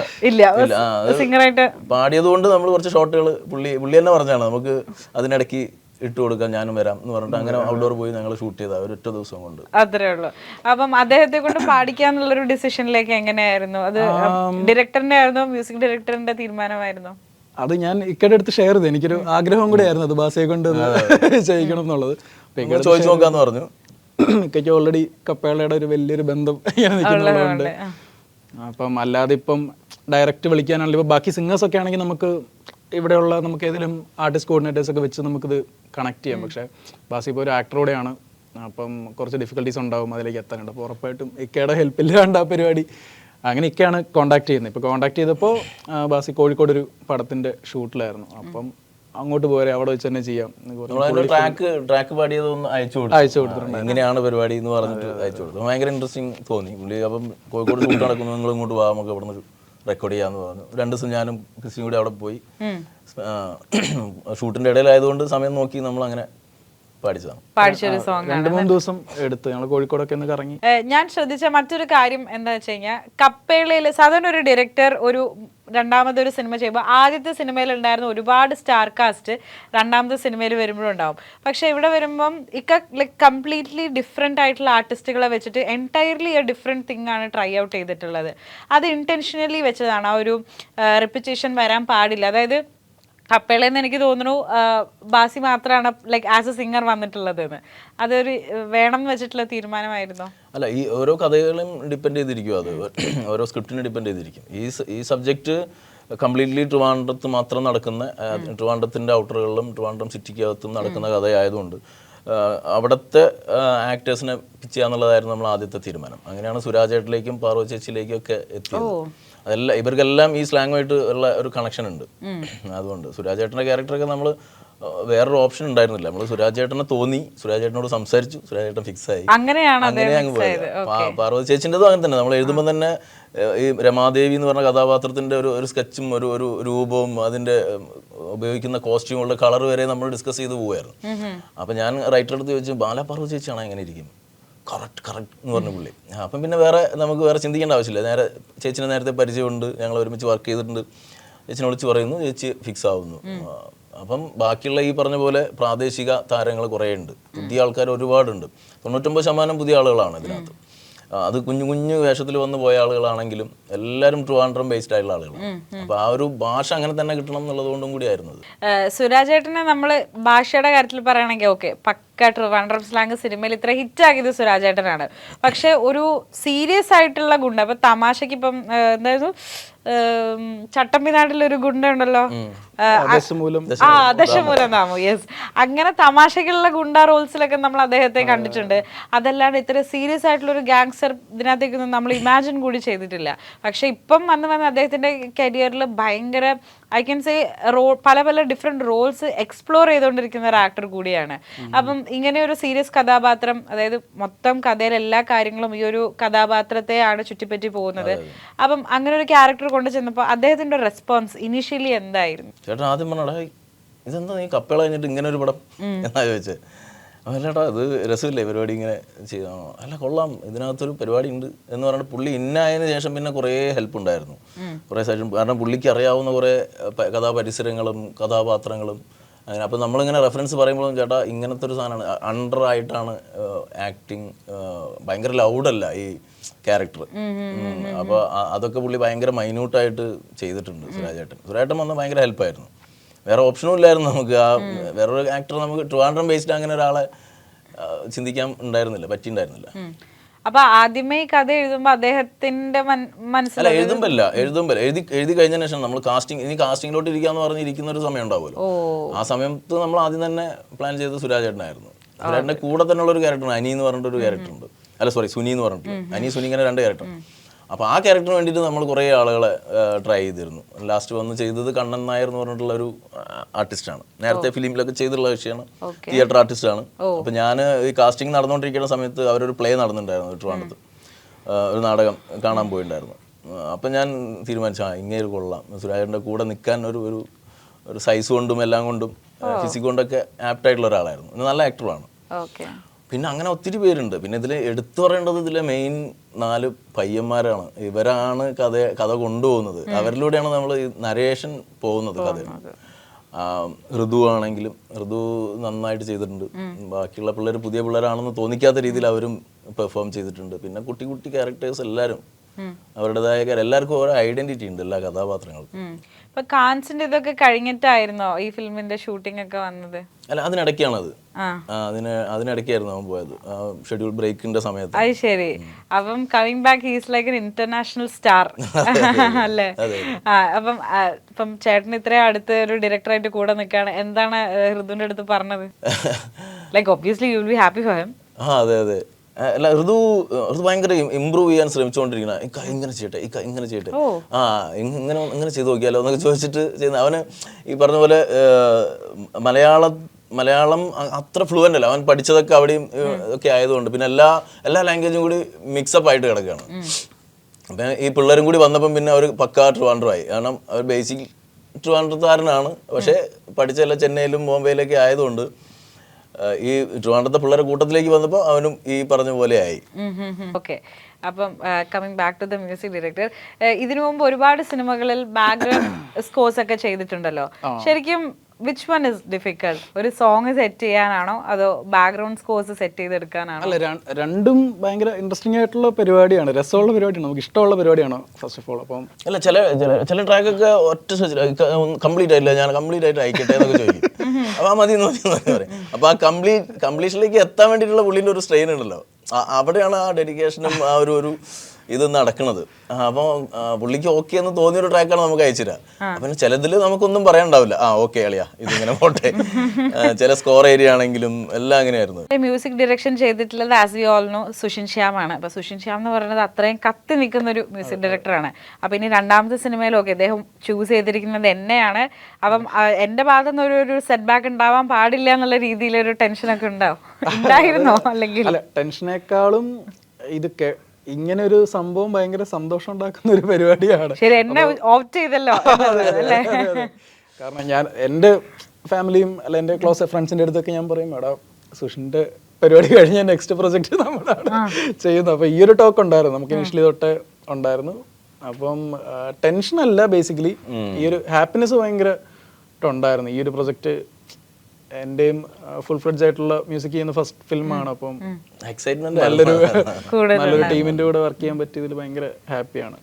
സിംഗറായിട്ട് പാടിയത് കൊണ്ട് നമ്മൾ കുറച്ച് ഷോട്ടുകൾ പുള്ളി തന്നെ പറഞ്ഞാണ് നമുക്ക് അതിനിടയ്ക്ക് ഇട്ട് കൊടുക്കാം, ഞാനും വരാം എന്ന് പറഞ്ഞിട്ട് അങ്ങനെ ഔട്ട്ഡോർ പോയി ഞങ്ങൾ ഷൂട്ട് ചെയ്ത ഒരൊറ്റ ദിവസം കൊണ്ട്. അത്രേ ഉള്ളൂ. അപ്പം അദ്ദേഹത്തെ കൊണ്ട് പാടിക്കാന്നുള്ളൊരു ഡിസിഷനിലേക്ക് എങ്ങനെയായിരുന്നു? അത് ഡയറക്ടറിന്റെ ആയിരുന്നോ മ്യൂസിക് ഡയറക്ടറിന്റെ തീരുമാനമായിരുന്നോ? അത് ഞാൻ ഇക്കടെ അടുത്ത് ഷെയർ ചെയ്തു. എനിക്കൊരു ആഗ്രഹം കൂടെ ആയിരുന്നു അത് ബാസയെ കൊണ്ട് ചെയ്യിക്കണം എന്നുള്ളത്. ചോദിച്ചു നോക്കാന്ന് പറഞ്ഞു. ഇക്കയ്ക്ക് ഓൾറെഡി കപ്പേളയുടെ ഒരു വലിയൊരു ബന്ധം നിൽക്കുന്നതുകൊണ്ട്. അപ്പം അല്ലാതെ ഇപ്പം ഡയറക്റ്റ് വിളിക്കാനാണെങ്കിൽ ഇപ്പോൾ ബാക്കി സിംഗേഴ്സ് ഒക്കെ ആണെങ്കിൽ നമുക്ക് ഇവിടെയുള്ള നമുക്ക് ഏതെങ്കിലും ആർട്ടിസ്റ്റ് കോർഡിനേറ്റേഴ്സ് ഒക്കെ വെച്ച് നമുക്കിത് കണക്ട് ചെയ്യാം. പക്ഷേ ബാസി ഇപ്പോൾ ഒരു ആക്ടറോടെയാണ്, അപ്പം കുറച്ച് ഡിഫിക്കൽട്ടീസ് ഉണ്ടാവും അതിലേക്ക് എത്താനുണ്ട്. അപ്പോൾ ഉറപ്പായിട്ടും ഇക്കയുടെ ഹെൽപ്പില്ലാണ്ട് ആ പരിപാടി അങ്ങനെ ഇക്കയാണ് കോൺടാക്ട് ചെയ്യുന്നത്. ഇപ്പോൾ കോൺടാക്ട് ചെയ്തപ്പോൾ ബാസി കോഴിക്കോട് ഒരു പടത്തിൻ്റെ ഷൂട്ടിലായിരുന്നു. അപ്പം അങ്ങോട്ട് പോരെ, അവിടെ വെച്ച് തന്നെ ചെയ്യാം എന്നൊക്കെ പറഞ്ഞു. നമ്മളതിന്റെ ട്രാക്ക് പാടിയതൊന്ന് അയച്ചു കൊടുത്തിട്ടുണ്ട്. എങ്ങനെയാണ് പരിപാടി എന്ന് പറഞ്ഞിട്ട് അയച്ചു കൊടുത്തു. ഭയങ്കര ഇൻട്രസ്റ്റിംഗ് തോന്നി പുള്ളി. അപ്പം കോഴിക്കോട് ഷൂട്ട് നടക്കുന്നു, നിങ്ങൾ ഇങ്ങോട്ട് പോകാം, നമുക്ക് ഇവിടെ നിന്ന് റെക്കോർഡ് ചെയ്യാന്ന് പറഞ്ഞു. 2 ദിവസം ഞാനും ക്രിസ്റ്റിയും കൂടി അവിടെ പോയി. ഷൂട്ടിന്റെ ഇടയിലായതുകൊണ്ട് സമയം നോക്കി നമ്മൾ അങ്ങനെ പാടിച്ചൊരു സോങ് 2-3 ദിവസം എടുത്ത് ഞങ്ങൾ കോഴിക്കോടൊക്കെ ഒന്ന് കറങ്ങി. ഞാൻ ശ്രദ്ധിച്ച മറ്റൊരു കാര്യം എന്താ വെച്ച് കഴിഞ്ഞാൽ, കപ്പേളയിൽ സാധാരണ ഒരു ഡയറക്ടർ ഒരു രണ്ടാമതൊരു സിനിമ ചെയ്യുമ്പോൾ ആദ്യത്തെ സിനിമയിൽ ഉണ്ടായിരുന്ന ഒരുപാട് സ്റ്റാർ കാസ്റ്റ് രണ്ടാമത്തെ സിനിമയിൽ വരുമ്പോഴും ഉണ്ടാവും. പക്ഷെ ഇവിടെ വരുമ്പം ലൈക്ക് കംപ്ലീറ്റ്ലി ഡിഫറെൻ്റ് ആയിട്ടുള്ള ആർട്ടിസ്റ്റുകളെ വെച്ചിട്ട് എൻറ്റയർലി എ ഡിഫറെൻറ്റ് തിങ് ആണ് ട്രൈ ഔട്ട് ചെയ്തിട്ടുള്ളത്. അത് ഇൻറ്റൻഷനലി വെച്ചതാണ്, ആ ഒരു റിപ്പിറ്റേഷൻ വരാൻ പാടില്ല. അതായത് കപ്പേളയെന്ന് എനിക്ക് തോന്നുന്നു ബാസി മാത്രമാണ് ലൈക്ക് ആസ് എ സിംഗർ വന്നിട്ടുള്ളത് എന്ന്. അതൊരു വേണം എന്ന് വെച്ചിട്ടുള്ള തീരുമാനമായിരുന്നോ? അല്ല, ഈ ഓരോ കഥകളും ഡിപ്പെൻഡ് ചെയ്തിരിക്കും, അത് ഓരോ സ്ക്രിപ്റ്റിനെ ഡിപ്പെൻഡ് ചെയ്തിരിക്കും. ഈ സബ്ജക്റ്റ് കംപ്ലീറ്റ്ലി ട്രിവാൻഡ്രത്ത് മാത്രം നടക്കുന്ന, ട്രിവാൻഡ്രത്തിൻ്റെ ഔട്ടറുകളിലും ട്രിവാൻഡ്രം സിറ്റിക്കകത്തും നടക്കുന്ന കഥയായതുകൊണ്ട് അവിടുത്തെ ആക്ടേഴ്സിനെ പിച്ച് ചെയ്യാന്നുള്ളതായിരുന്നു നമ്മൾ ആദ്യത്തെ തീരുമാനം. അങ്ങനെയാണ് സുരാജേട്ടിലേക്കും പാർവതി ചേച്ചിയിലേക്കും ഒക്കെ എത്തിയത്. അതെല്ലാം ഇവർക്കെല്ലാം ഈ സ്ലാങ്ങുമായിട്ട് ഉള്ള ഒരു കണക്ഷൻ ഉണ്ട്. അതുകൊണ്ട് സുരാജേട്ടൻ്റെ ക്യാരക്ടറൊക്കെ നമ്മൾ വേറൊരു ഓപ്ഷൻ ഉണ്ടായിരുന്നില്ല. നമ്മൾ സുരാജേട്ടനെ തോന്നി, സുരാജേട്ടനോട് സംസാരിച്ചു, സുരാജേട്ടൻ ഫിക്സ് ആയി, അങ്ങനെ അങ്ങ് പോയത്. പാർവതി ചേച്ചിൻ്റെതും അങ്ങനെ തന്നെ. നമ്മൾ എഴുതുമ്പോൾ തന്നെ ഈ രമാദേവി എന്ന് പറഞ്ഞ കഥാപാത്രത്തിൻ്റെ ഒരു സ്കെച്ചും ഒരു രൂപവും അതിൻ്റെ ഉപയോഗിക്കുന്ന കോസ്റ്റ്യൂമുകളുടെ കളർ വരെ നമ്മൾ ഡിസ്കസ് ചെയ്ത് പോവുമായിരുന്നു. അപ്പം ഞാൻ റൈറ്റർ അടുത്ത് ചോദിച്ചു, പാർവതി ചേച്ചിയാണോ എങ്ങനെ ഇരിക്കും? കറക്റ്റ് എന്ന് പറഞ്ഞ പുള്ളി. അപ്പം പിന്നെ നമുക്ക് വേറെ ചിന്തിക്കേണ്ട ആവശ്യമില്ല. ചേച്ചിനെ നേരത്തെ പരിചയമുണ്ട്, ഞങ്ങൾ ഒരുമിച്ച് വർക്ക് ചെയ്തിട്ടുണ്ട്. ചേച്ചിനെ വിളിച്ച് പറയുന്നു, ചേച്ചി ഫിക്സ് ആവുന്നു. അപ്പം ബാക്കിയുള്ള ഈ പറഞ്ഞ പോലെ പ്രാദേശിക താരങ്ങൾ കുറേ ഉണ്ട്, പുതിയ ആൾക്കാർ ഒരുപാടുണ്ട്. 99% പുതിയ ആളുകളാണ് ഇതിനകത്ത്. അത് കുഞ്ഞു വേഷത്തിൽ വന്നു പോയ ആളുകളാണെങ്കിലും എല്ലാവരും ട്രിവാൻഡ്രം ബേസ്ഡ് ആയിട്ടുള്ള ആളുകളാണ്. അപ്പോൾ ആ ഒരു ഭാഷ അങ്ങനെ തന്നെ കിട്ടണം എന്നുള്ളത് കൊണ്ടും കൂടിയായിരുന്നു അത്. സുരാജേട്ടനെ നമ്മൾ ഭാഷയുടെ കാര്യത്തിൽ പറയുകയാണെങ്കിൽ ഓക്കെ, പക്ക ട്രിവാൻഡ്രം സ്ലാങ് സിനിമയിൽ ഇത്ര ഹിറ്റാക്കിയത് സുരാജേട്ടനാണ്. പക്ഷെ ഒരു സീരിയസ് ആയിട്ടുള്ള ഗുണ്ട, ഇപ്പൊ തമാശക്ക് ഇപ്പം എന്തായിരുന്നു ചട്ടമ്പിനാട്ടിലൊരു ഗുണ്ട ഉണ്ടല്ലോ, ദശമൂലം നാമു, യെസ്, അങ്ങനെ തമാശക്കുള്ള ഗുണ്ട റോൾസിലൊക്കെ നമ്മൾ അദ്ദേഹത്തെ കണ്ടിട്ടുണ്ട്. അതല്ലാണ്ട് ഇത്ര സീരിയസ് ആയിട്ടുള്ള ഒരു ഗാങ്സ്റ്റർ ഇതിനകത്തേക്കൊന്നും നമ്മൾ ഇമാജിൻ കൂടി ചെയ്തിട്ടില്ല. പക്ഷെ ഇപ്പം വന്ന് അദ്ദേഹത്തിന്റെ കരിയറിൽ ഭയങ്കര ഐ ക്യാൻ സേ പല ഡിഫറെന്റ് റോൾസ് എക്സ്പ്ലോർ ചെയ്തുകൊണ്ടിരിക്കുന്ന ഒരു ആക്ടർ കൂടിയാണ്. അപ്പം ഇങ്ങനെ ഒരു സീരിയസ് കഥാപാത്രം, അതായത് മൊത്തം കഥയിലെ എല്ലാ കാര്യങ്ങളും ഈ ഒരു കഥാപാത്രത്തെയാണ് ചുറ്റിപ്പറ്റി പോകുന്നത്. അപ്പം അങ്ങനെ ഒരു ക്യാരക്ടർ കൊണ്ടു ചെന്നപ്പോൾ അദ്ദേഹത്തിന്റെ റെസ്പോൺസ് ഇനീഷ്യലി എന്തായിരുന്നു? ചേട്ടൻ ആദ്യം പറഞ്ഞാ, ഇതെന്താ നീ കപ്പേള കഴിഞ്ഞിട്ട് ഇങ്ങനെ ഒരു പടം എന്നാ ചോദിച്ചത്. അല്ലേട്ടാ ഇത് രസമില്ലേ പരിപാടി ഇങ്ങനെ ചെയ്താണോ? അല്ല കൊള്ളാം, ഇതിനകത്തൊരു പരിപാടി ഉണ്ട് എന്ന് പറഞ്ഞിട്ട് പുള്ളി ഇന്നായതിനു ശേഷം പിന്നെ കുറേ ഹെൽപ്പ് ഉണ്ടായിരുന്നു, കുറേ സജഷൻ. കാരണം പുള്ളിക്ക് അറിയാവുന്ന കുറേ കഥാപരിസരങ്ങളും കഥാപാത്രങ്ങളും അങ്ങനെ. അപ്പം നമ്മളിങ്ങനെ റെഫറൻസ് പറയുമ്പോഴും ചേട്ടാ ഇങ്ങനത്തെ ഒരു സാധനമാണ്, അണ്ടർ ആയിട്ടാണ് ആക്ടിങ്, ഭയങ്കര ലൗഡല്ല ഈ ക്യാരക്ടർ. അപ്പോൾ അതൊക്കെ പുള്ളി ഭയങ്കര മൈന്യൂട്ടായിട്ട് ചെയ്തിട്ടുണ്ട് സുരാജേട്ടൻ വന്ന് ഭയങ്കര ഹെൽപ്പായിരുന്നു. വേറെ ഓപ്ഷനും ഇല്ലായിരുന്നു നമുക്ക്. വേറൊരു ആക്ടർ നമുക്ക് ട്രിവാൻഡ്രം ബേസ്ഡ് അങ്ങനെ ഒരാളെ ചിന്തിക്കാൻ പറ്റിയിട്ടുണ്ടായിരുന്നില്ല. അപ്പൊ ആദ്യമേ കഥ എഴുതുമ്പോ അദ്ദേഹത്തിന്റെ മനസ്സിൽ എഴുതുമ്പോ എഴുതി കഴിഞ്ഞതിന് ശേഷം നമ്മൾ കാസ്റ്റിംഗിലോട്ട് ഇരിക്കാന്ന് പറഞ്ഞിരിക്കുന്ന ഒരു സമയം ഉണ്ടാവുമല്ലോ. ആ സമയത്ത് നമ്മൾ ആദ്യം തന്നെ പ്ലാൻ ചെയ്തത് സുരാജേട്ടനായിരുന്നു. സുരാജേട്ടന്റെ കൂടെ തന്നെയുള്ള ഒരു ക്യാരക്ടർ അനി എന്ന് പറഞ്ഞിട്ടൊരു ക്യാരക്ടർ ഉണ്ട്, സുനി എന്ന് പറഞ്ഞിട്ട്, അനി സുനി ഇങ്ങനെ 2 ക്യാരക്ടർ. അപ്പോൾ ആ ക്യാരക്ടറിന് വേണ്ടിയിട്ട് നമ്മൾ കുറേ ആളുകളെ ട്രൈ ചെയ്തിരുന്നു. ലാസ്റ്റ് വന്ന് ചെയ്തത് കണ്ണൻ നായർ എന്ന് പറഞ്ഞിട്ടുള്ള ഒരു ആർട്ടിസ്റ്റാണ്. നേരത്തെ ഫിലിമിലൊക്കെ ചെയ്തിട്ടുള്ള വിഷയമാണ്, തിയേറ്റർ ആർട്ടിസ്റ്റാണ്. അപ്പോൾ ഞാൻ ഈ കാസ്റ്റിംഗ് നടന്നുകൊണ്ടിരിക്കുന്ന സമയത്ത് അവരൊരു പ്ലേ നടന്നിട്ടുണ്ടായിരുന്നു ട്രിവാൻഡ്രത്ത്, ഒരു നാടകം കാണാൻ പോയിട്ടുണ്ടായിരുന്നു. അപ്പം ഞാൻ തീരുമാനിച്ചു, ഇങ്ങനെ കൊള്ളാം, സുരാജേട്ടൻ്റെ കൂടെ നിൽക്കാൻ ഒരു സൈസ് കൊണ്ടും എല്ലാം കൊണ്ടും ഫിസിക് കൊണ്ടൊക്കെ ആപ്റ്റായിട്ടുള്ള ഒരാളായിരുന്നു. നല്ല ആക്ടറുമാണ്. പിന്നെ അങ്ങനെ ഒത്തിരി പേരുണ്ട്. പിന്നെ ഇതിൽ എടുത്തു പറയേണ്ടത് ഇതിലെ മെയിൻ 4 പയ്യന്മാരാണ്. ഇവരാണ് കഥ കൊണ്ടുപോകുന്നത്. അവരിലൂടെയാണ് നമ്മൾ ഈ നരേഷൻ പോകുന്നത് കഥ. ഋതു ആണെങ്കിലും ഋതു നന്നായിട്ട് ചെയ്തിട്ടുണ്ട്. ബാക്കിയുള്ള പിള്ളേർ പുതിയ പിള്ളേരാണെന്ന് തോന്നിക്കാത്ത രീതിയിൽ അവരും പെർഫോം ചെയ്തിട്ടുണ്ട്. പിന്നെ കുട്ടി ക്യാരക്ടേഴ്സ് എല്ലാവരും അവരുടേതായ എല്ലാവർക്കും ഓരോ ഐഡന്റിറ്റി ഉണ്ട് എല്ലാ കഥാപാത്രങ്ങൾക്കും. ഇപ്പൊ കാൻസിന്റെ ഇതൊക്കെ കഴിഞ്ഞിട്ടായിരുന്നോ ഈ ഫിലിമിന്റെ ഷൂട്ടിംഗ് ഒക്കെ വന്നത്? അല്ല, അതിനിടയ്ക്കാണത്. അതിനിടയ്ക്കായിരുന്നു അവൻ പോയത്, ഷെഡ്യൂൾ ബ്രേക്കിന്റെ സമയത്ത്. അത് ശരി. അപ്പം coming back he's like an international star അല്ലേ? അപ്പം ചേട്ടൻ ഇത്രയും അടുത്ത് ഒരു ഡയറക്ടറായിട്ട് കൂടെ നിൽക്കാണ്. എന്താണ് ഋതുവിന്റെ അടുത്ത് പറഞ്ഞത്? Like obviously you will be happy for him. അതെ അല്ല ഋതു ഭയങ്കര ഇമ്പ്രൂവ് ചെയ്യാൻ ശ്രമിച്ചുകൊണ്ടിരിക്കണം. ഇങ്ങനെ ചെയ്യട്ടെ, ഇങ്ങനെ ചെയ്യട്ടെ, ഇങ്ങനെ ചെയ്ത് നോക്കിയാലോ എന്നൊക്കെ ചോദിച്ചിട്ട് ചെയ്യുന്ന അവന് ഈ പറഞ്ഞ പോലെ മലയാളം അത്ര ഫ്ലുവൻ്റ് അല്ല. അവൻ പഠിച്ചതൊക്കെ അവിടെയും ഒക്കെ ആയതുകൊണ്ട് പിന്നെ എല്ലാ ലാംഗ്വേജും കൂടി മിക്സപ്പ് ആയിട്ട് കിടക്കുകയാണ്. അപ്പം ഈ പിള്ളേരും കൂടി വന്നപ്പം പിന്നെ അവർ പക്കാ ട്രിവാൻഡ്രമായി. കാരണം അവർ ബേസിക് ട്രിവാൻഡ്രത്തുകാരനാണ്, പക്ഷേ പഠിച്ചെല്ലാം ചെന്നൈയിലും ബോംബെയിലൊക്കെ ആയതുകൊണ്ട് ഈ ട്രിവാൻഡ്രത്തെ പിള്ളേരെ കൂട്ടത്തിലേക്ക് വന്നപ്പോൾ അവനും ഈ പറഞ്ഞ പോലെ ആയി. ഓക്കെ, അപ്പം coming back to the music director, ഇതിനു മുമ്പ് ഒരുപാട് സിനിമകളിൽ ബാക്ക്ഗ്രൗണ്ട് സ്കോർസ് ഒക്കെ ചെയ്തിട്ടുണ്ടല്ലോ. ശരിക്കും വിച്ച് വൺ ഇസ് ഡിഫിക്കൽട്ട്? ഒരു സോങ് സെറ്റ് ചെയ്യാനാണോ അതോ ബാക്ക്ഗ്രൗണ്ട് സ്കോർസ് സെറ്റ് ചെയ്തെടുക്കാനാണോ? അല്ല, രണ്ടും ഭയങ്കര ഇൻട്രസ്റ്റിംഗ് ആയിട്ടുള്ള പരിപാടിയാണ്, രസമുള്ള പരിപാടിയാണ്, നമുക്ക് ഇഷ്ടമുള്ള പരിപാടിയാണ് ഫസ്റ്റ് ഓഫ് ഓൾ. അപ്പം അല്ല, ചില ട്രാക്കൊക്കെ ഒറ്റ കംപ്ലീറ്റ് ആയില്ല, ഞാൻ കംപ്ലീറ്റ് ആയിട്ട് അയക്കട്ടെ എന്നൊക്കെ ചോദിക്കും. അപ്പോൾ ആ മതി പറയും. അപ്പോൾ ആ കംപ്ലീഷനിലേക്ക് എത്താൻ വേണ്ടിയിട്ടുള്ള പുള്ളിൻ്റെ ഒരു സ്ട്രെയിൻ ഉണ്ടല്ലോ, അവിടെയാണ് ആ ഡെഡിക്കേഷനും ആ ഒരു ഇത് നടക്കുന്നത്. അപ്പോൾ പുള്ളിക്ക് ഓക്കെ എന്ന് തോന്നിയൊരു ട്രാക്കാണ് നമുക്ക് അയച്ചുതരാം. അപ്പം ചിലതിൽ നമുക്കൊന്നും പറയാനുണ്ടാവില്ല, ഓക്കെ അളിയാ ഇതിങ്ങനെ പോട്ടെ. ചില സ്കോർ ഏരിയ ആണെങ്കിലും എല്ലാം അങ്ങനെയായിരുന്നു. മ്യൂസിക് ഡയറക്ഷൻ ചെയ്തിട്ടുള്ളത് as we all know Sushin ശ്യാമാണ്. അപ്പോൾ സുഷിൻ ശ്യാം എന്ന് പറയുന്നത് അത്രയും കത്തി നിൽക്കുന്ന ഒരു മ്യൂസിക് ഡയറക്ടറാണ്. അപ്പോൾ ഇനി രണ്ടാമത്തെ സിനിമയിലൊക്കെ അദ്ദേഹം ചൂസ് ചെയ്തിരിക്കുന്നത് എന്നെയാണ്. അപ്പം എൻ്റെ ഭാഗത്തു നിന്ന് ഒരു സെറ്റ് ബാക്ക് ഉണ്ടാവാൻ പാടില്ല എന്നുള്ള രീതിയിലൊരു ടെൻഷനൊക്കെ ഉണ്ടായിരുന്നോ? അല്ലെങ്കിൽ അല്ല, ടെൻഷനേക്കാളും ഇത് ഇങ്ങനെ ഒരു സംഭവം ഭയങ്കര സന്തോഷം ഉണ്ടാക്കുന്ന ഒരു പരിപാടിയാണ്. ശരി, എന്നെ ഓപ്റ്റ് ചെയ്തല്ലോ അല്ലേ? കാരണം ഞാൻ എൻ്റെ ഫാമിലിയും അല്ല എൻ്റെ ക്ലോസ് ഫ്രണ്ട്സിൻ്റെ അടുത്തൊക്കെ ഞാൻ പറയും, എടാ സുഷിൻ്റെ പരിപാടി കഴിഞ്ഞ നെക്സ്റ്റ് പ്രൊജക്റ്റ് നമ്മളാണ് ചെയ്യുന്നത്. അപ്പോൾ ഈ ഒരു ടോക്ക് ഉണ്ടായിരുന്നു നമുക്ക് ഇനിഷ്യലി തൊട്ടേ ഉണ്ടായിരുന്നു. അപ്പം ടെൻഷനല്ല, ബേസിക്കലി ഈ ഒരു ഹാപ്പിനെസ് ഭയങ്കര ഉണ്ടായിരുന്നു. ഈ ഒരു പ്രൊജക്റ്റ് എന്റെയും ഫുൾ ഫ്ലെഡ്ജ് ആയിട്ടുള്ള മ്യൂസിക് ചെയ്യുന്ന ഫസ്റ്റ് ഫിലിമാണ്. അപ്പം നല്ലൊരു ടീമിന്റെ കൂടെ വർക്ക് ചെയ്യാൻ പറ്റിയതിൽ ഭയങ്കര ഹാപ്പിയാണ്.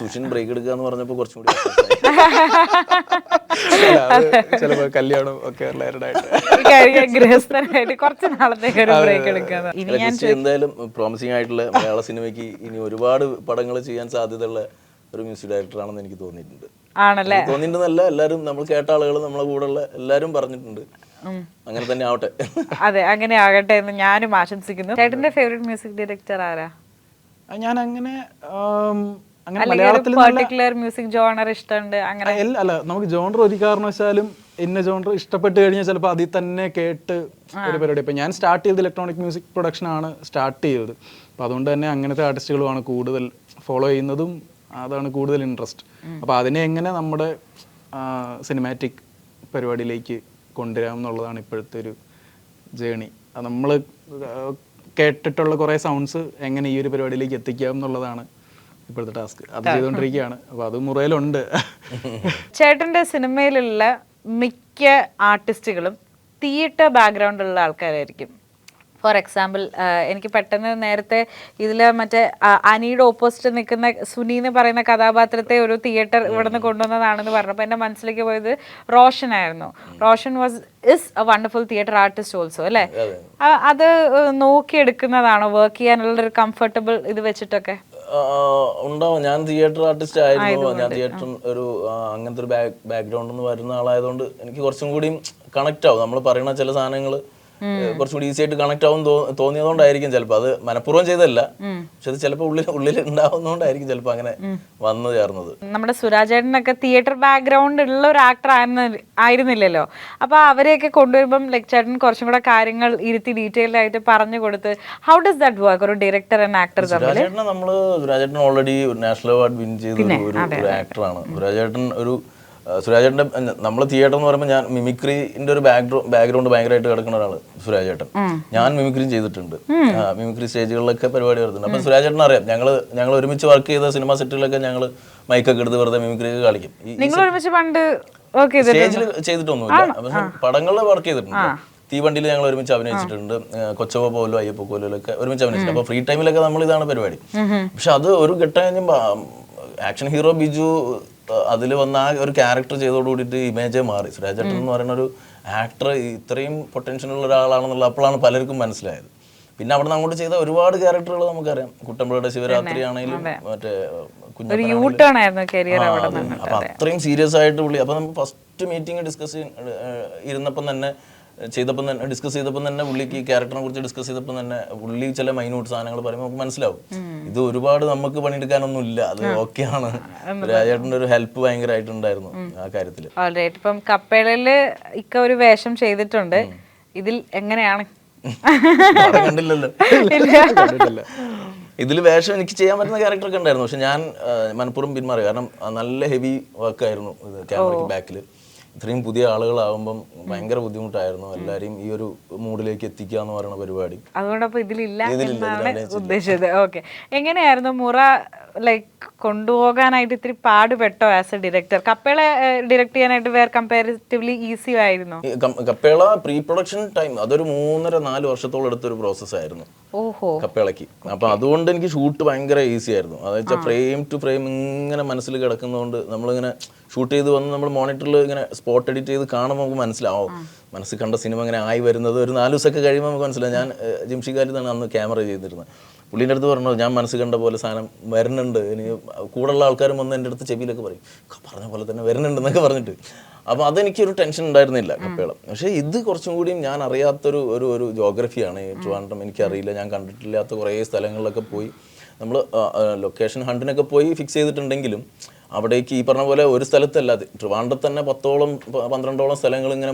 സുഷിൻ ബ്രേക്ക് എടുക്കുക എന്ന് പറഞ്ഞപ്പോൾ കുറച്ചും കൂടി ചിലപ്പോൾ കല്യാണം ഒക്കെ എന്തായാലും പ്രോമിസിംഗ് ആയിട്ടുള്ള മലയാള സിനിമയ്ക്ക് ഇനി ഒരുപാട് പടങ്ങൾ ചെയ്യാൻ സാധ്യതയുള്ള ഒരു മ്യൂസിക് ഡയറക്ടറാണെന്ന് എനിക്ക് തോന്നിയിട്ടുണ്ട്. തോന്നിയിട്ടുണ്ടെന്നല്ല, എല്ലാവരും നമ്മൾ കേട്ട ആളുകൾ നമ്മളെ കൂടെ ഉള്ള എല്ലാവരും പറഞ്ഞിട്ടുണ്ട്. അങ്ങനെ തന്നെ ആവട്ടെ. അതെ, അങ്ങനെ ആകട്ടെ എന്ന് ഞാനും ആശംസിക്കുന്നു. ചേട്ടന്റെ ഫേവറേറ്റ് മ്യൂസിക് ഡയറക്ടർ ആരാ? ഞാൻ അങ്ങനെ പർട്ടിക്കുലർ മ്യൂസിക് ജോണർ ഇഷ്ടമുണ്ട് അങ്ങനെ അല്ല, നമുക്ക് ജോണർ ഒരു കാരണവശാലും ഇന്ന ജോണർ ഇഷ്ടപ്പെട്ട് കഴിഞ്ഞാൽ ചിലപ്പോൾ അതിൽ തന്നെ കേട്ട് ഒരു പരിപാടി. ഇപ്പം ഞാൻ സ്റ്റാർട്ട് ചെയ്തത് ഇലക്ട്രോണിക് മ്യൂസിക് പ്രൊഡക്ഷൻ ആണ് സ്റ്റാർട്ട് ചെയ്തത്. അപ്പം അതുകൊണ്ട് തന്നെ അങ്ങനത്തെ ആർട്ടിസ്റ്റുകളുമാണ് കൂടുതൽ ഫോളോ ചെയ്യുന്നതും, അതാണ് കൂടുതൽ ഇൻട്രസ്റ്റ്. അപ്പോൾ അതിനെ എങ്ങനെ നമ്മുടെ സിനിമാറ്റിക് പരിപാടിയിലേക്ക് കൊണ്ടുവരാം എന്നുള്ളതാണ് ഇപ്പോഴത്തെ ഒരു ജേണി. അത് നമ്മൾ കേട്ടിട്ടുള്ള കുറേ സൗണ്ട്സ് എങ്ങനെ ഈ ഒരു പരിപാടിയിലേക്ക് എത്തിക്കാം എന്നുള്ളതാണ് ഇപ്പോഴത്തെ ടാസ്ക്. അത് ചെയ്തുകൊണ്ടിരിക്കുകയാണ്. അപ്പോൾ അത് മുറയിലുണ്ട്. ചേട്ടൻ്റെ സിനിമയിലുള്ള മിക്ക ആർട്ടിസ്റ്റുകളും തിയേറ്റർ ബാക്ക്ഗ്രൗണ്ടുള്ള ആൾക്കാരായിരിക്കും. ഫോർ എക്സാമ്പിൾ, എനിക്ക് പെട്ടെന്ന് നേരത്തെ ഇതിൽ മറ്റേ അനിയുടെ ഓപ്പോസിറ്റ് നിൽക്കുന്ന സുനി എന്ന് പറയുന്ന കഥാപാത്രത്തെ ഒരു തിയേറ്റർ ഇവിടെ നിന്ന് കൊണ്ടുവന്നതാണെന്ന് പറഞ്ഞപ്പോൾ എൻ്റെ മനസ്സിലേക്ക് പോയത് റോഷനായിരുന്നു. Roshan is a wonderful theatre artist also അല്ലേ? അത് നോക്കിയെടുക്കുന്നതാണോ വർക്ക് ചെയ്യാനുള്ളൊരു കംഫർട്ടബിൾ ഇത് വെച്ചിട്ടൊക്കെ? ഉണ്ടാവും. ഞാൻ തിയേറ്റർ ആർട്ടിസ്റ്റ് ആയിരുന്നു. ഞാൻ തിയേറ്റർ ഒരു അങ്ങനത്തെ ഒരു ബാക്ക്ഗ്രൗണ്ടിൽ നിന്ന് വരുന്ന ആളായതുകൊണ്ട് എനിക്ക് കുറച്ചും കൂടി കണക്റ്റ് ആവും. നമ്മൾ പറയുന്ന ചില സാധനങ്ങൾ കുറച്ചുകൂടി ഈസി ആയിട്ട് കണക്ട് ആവും തോന്നിയതുകൊണ്ടായിരിക്കും ചിലപ്പോൾ. അത് മനഃപൂർവ്വം ചെയ്തല്ല, പക്ഷെ അത് ചിലപ്പോൾ ഉള്ളിൽ ഉണ്ടാവുന്നതുകൊണ്ടായിരിക്കും ചിലപ്പോൾ അങ്ങനെ വന്നു ചേർന്നത്. നമ്മുടെ സുരാജേട്ടനൊക്കെ തിയേറ്റർ ബാക്ക്ഗ്രൗണ്ട് ഉള്ള ഒരു ആക്ടർ ആയിരുന്നില്ലല്ലോ. അപ്പോൾ അവരെയൊക്കെ കൊണ്ടുവരുമ്പം ലൈക് ചേട്ടൻ കുറച്ചും കൂടെ കാര്യങ്ങൾ ഇരുത്തി ഡീറ്റെയിൽഡ് ആയിട്ട് പറഞ്ഞു കൊടുത്ത് ഹൗ ഡസ് ദാറ്റ് വർക്ക് ഒരു ഡയറക്ടർ ആൻഡ് ആക്ടർ തമ്മിൽ? സുരാജേട്ടൻ ഓൾറെഡി നാഷണൽ അവാർഡ് വിൻ ചെയ്ത ഒരു ആക്ടറാണ്. സുരാജേട്ടൻ്റെ നമ്മൾ തിയേറ്റർ എന്ന് പറയുമ്പോൾ ഞാൻ മിമിക്രിന്റെ ഒരു ബാക്ക്ഗ്രൗണ്ട് ഭയങ്കരമായിട്ട് കിടക്കുന്ന ഒരാള് സുരാജേട്ടൻ. ഞാൻ മിമിക്രിയും ചെയ്തിട്ടുണ്ട്, മിമിക്രി സ്റ്റേജുകളിലൊക്കെ പരിപാടി വരുന്നുണ്ട്. അപ്പം സുരാജേട്ടൻ അറിയാം, ഞങ്ങൾ ഒരുമിച്ച് വർക്ക് ചെയ്ത സിനിമ സെറ്റുകളിലൊക്കെ ഞങ്ങൾ മൈക്കൊക്കെ എടുത്ത് വെറുതെ മിമിക്രി ഒക്കെ കളിക്കും. സ്റ്റേജിൽ ചെയ്തിട്ടൊന്നുമില്ല, പക്ഷെ പടങ്ങളിൽ വർക്ക് ചെയ്തിട്ടുണ്ട്. തീവണ്ടിയിൽ ഞങ്ങൾ ഒരുമിച്ച് അഭിനയിച്ചിട്ടുണ്ട്, കൊച്ചവ പോലും അയ്യപ്പ കോലൊക്കെ ഒരുമിച്ച് അഭിനയിച്ചിട്ടുണ്ട്. അപ്പോൾ ഫ്രീ ടൈമിലൊക്കെ നമ്മൾ ഇതാണ് പരിപാടി. പക്ഷെ അത് ഒരു ഘട്ടം കഴിഞ്ഞപ്പോൾ ആക്ഷൻ ഹീറോ ബിജു അതിൽ വന്ന ആ ഒരു ക്യാരക്ടർ ചെയ്തോടുകൂടിയിട്ട് ഇമേജേ മാറി. സുരാജേട്ടൻ എന്ന് പറയുന്ന ഒരു ആക്ടർ ഇത്രയും പൊട്ടൻഷ്യൽ ഉള്ള ഒരാളാണെന്നുള്ള അപ്പോഴാണ് പലർക്കും മനസ്സിലായത്. പിന്നെ അവിടെ നിന്ന് അങ്ങോട്ട് ചെയ്ത ഒരുപാട് ക്യാരക്ടറുകൾ നമുക്കറിയാം. കുട്ടമ്പുഴയുടെ ശിവരാത്രി ആണെങ്കിലും മറ്റേ അപ്പൊ അത്രയും സീരിയസ് ആയിട്ട് പുള്ളി. അപ്പൊ നമ്മൾ ഫസ്റ്റ് മീറ്റിംഗ് ഡിസ്കസ് ഇരുന്നപ്പം തന്നെ ചെയ്തപ്പോൾ തന്നെ ഡിസ്കസ് ചെയ്തപ്പോൾ തന്നെ പുള്ളിക്ക് ഈ ക്യാരക്ടറിനെ കുറിച്ച് ഡിസ്കസ് ചെയ്തപ്പോൾ തന്നെ പുള്ളി ചില മൈന്യൂട്ട് സാധനങ്ങൾ പറയുമ്പോൾ നമുക്ക് മനസ്സിലാവും ഇത് ഒരുപാട് നമുക്ക് പണിയെടുക്കാനൊന്നും ഇല്ല, അത് ഓക്കെയാണ്. രാജേട്ടൻ്റെ ഒരു ഹെൽപ്പ് ഭയങ്കരമായിട്ടുണ്ടായിരുന്നു ആ കാര്യത്തിൽ. ഓൾറൈറ്റ്. ഇപ്പം കപ്പേളയില് ഇക്ക ഒരു വേഷം ചെയ്തിട്ടുണ്ട്, ഇതിൽ എങ്ങനെയാണ്? കണ്ടില്ലല്ലോ. ഇതിൽ വേഷം എനിക്ക് ചെയ്യാൻ പറ്റുന്ന ക്യാരക്ടറൊക്കെ ഉണ്ടായിരുന്നു, പക്ഷെ ഞാൻ മനഃപൂർവ്വം പിന്മാറി. കാരണം നല്ല ഹെവി വർക്കായിരുന്നു ഇത് ക്യാമറയ്ക്ക് ബാക്കിൽ. ഇത്രയും പുതിയ ആളുകളാകുമ്പം ഭയങ്കര ബുദ്ധിമുട്ടായിരുന്നു എല്ലാവരെയും ഈ ഒരു മൂഡിലേക്ക് എത്തിക്കുക എന്ന് പറയുന്ന പരിപാടി. അതുകൊണ്ടപ്പോൾ ഇതിലില്ല എന്നാണ് ഉദ്ദേശിച്ചത്. ഓക്കെ. എങ്ങനെയായിരുന്നു മുറ ലൈക്ക് കൊണ്ടുപോകാനായിട്ട് ഇത്തിരി പാടുപെട്ടോ as A director? Kappela direct ചെയ്യാനായിട്ട് വേറെ കമ്പാരിറ്റീവ്ലി ഈസി ആയിരുന്നു? കപ്പേള പ്രീ പ്രൊഡക്ഷൻ ടൈം അതൊരു 3-4 വർഷത്തോളം എടുത്തൊരു പ്രോസസ് ആയിരുന്നു കപ്പേളയ്ക്ക്. അപ്പൊ അതുകൊണ്ട് എനിക്ക് ഷൂട്ട് ഭയങ്കര ഈസി ആയിരുന്നു. അതായത് ഫ്രെയിം ടു ഫ്രെയിം ഇങ്ങനെ മനസ്സിൽ കിടക്കുന്നതുകൊണ്ട് നമ്മളിങ്ങനെ ഷൂട്ട് ചെയ്ത് വന്ന് നമ്മൾ മോണിറ്ററിൽ ഇങ്ങനെ സ്പോട്ട് എഡിറ്റ് ചെയ്ത് കാണുമ്പോൾ നമുക്ക് മനസ്സിലാവും മനസ്സിൽ കണ്ട സിനിമ ഇങ്ങനെ ആയി വരുന്നത്. ഒരു 4 ദിവസമൊക്കെ കഴിയുമ്പോൾ നമുക്ക് മനസ്സിലാവും. ഞാൻ ജിംഷിക്കാലിന്നാണ് അന്ന് ക്യാമറ ചെയ്തിരുന്നത്. പുള്ളീൻ്റെ അടുത്ത് പറഞ്ഞു ഞാൻ മനസ്സ് കണ്ട പോലെ സാധനം വരുന്നുണ്ട്, ഇനി കൂടെയുള്ള ആൾക്കാരും വന്ന് എൻ്റെ അടുത്ത് ചെവിയിലൊക്കെ പറയും പറഞ്ഞ പോലെ തന്നെ വരുന്നുണ്ട് എന്നൊക്കെ പറഞ്ഞിട്ട്. അപ്പോൾ അതെനിക്കൊരു ടെൻഷൻ ഉണ്ടായിരുന്നില്ല കപ്പേള. പക്ഷേ ഇത് കുറച്ചും കൂടിയും ഞാൻ അറിയാത്തൊരു ഒരു ജോഗ്രഫിയാണ് ഈ ട്രിവാൻഡ്രം. എനിക്കറിയില്ല, ഞാൻ കണ്ടിട്ടില്ലാത്ത കുറേ സ്ഥലങ്ങളിലൊക്കെ പോയി നമ്മൾ ലൊക്കേഷൻ ഹണ്ടിനൊക്കെ പോയി ഫിക്സ് ചെയ്തിട്ടുണ്ടെങ്കിലും അവിടേക്ക് ഈ പറഞ്ഞ പോലെ ഒരു സ്ഥലത്തല്ല, ട്രിവാൻഡ്രത്ത് തന്നെ 10-12 സ്ഥലങ്ങൾ ഇങ്ങനെ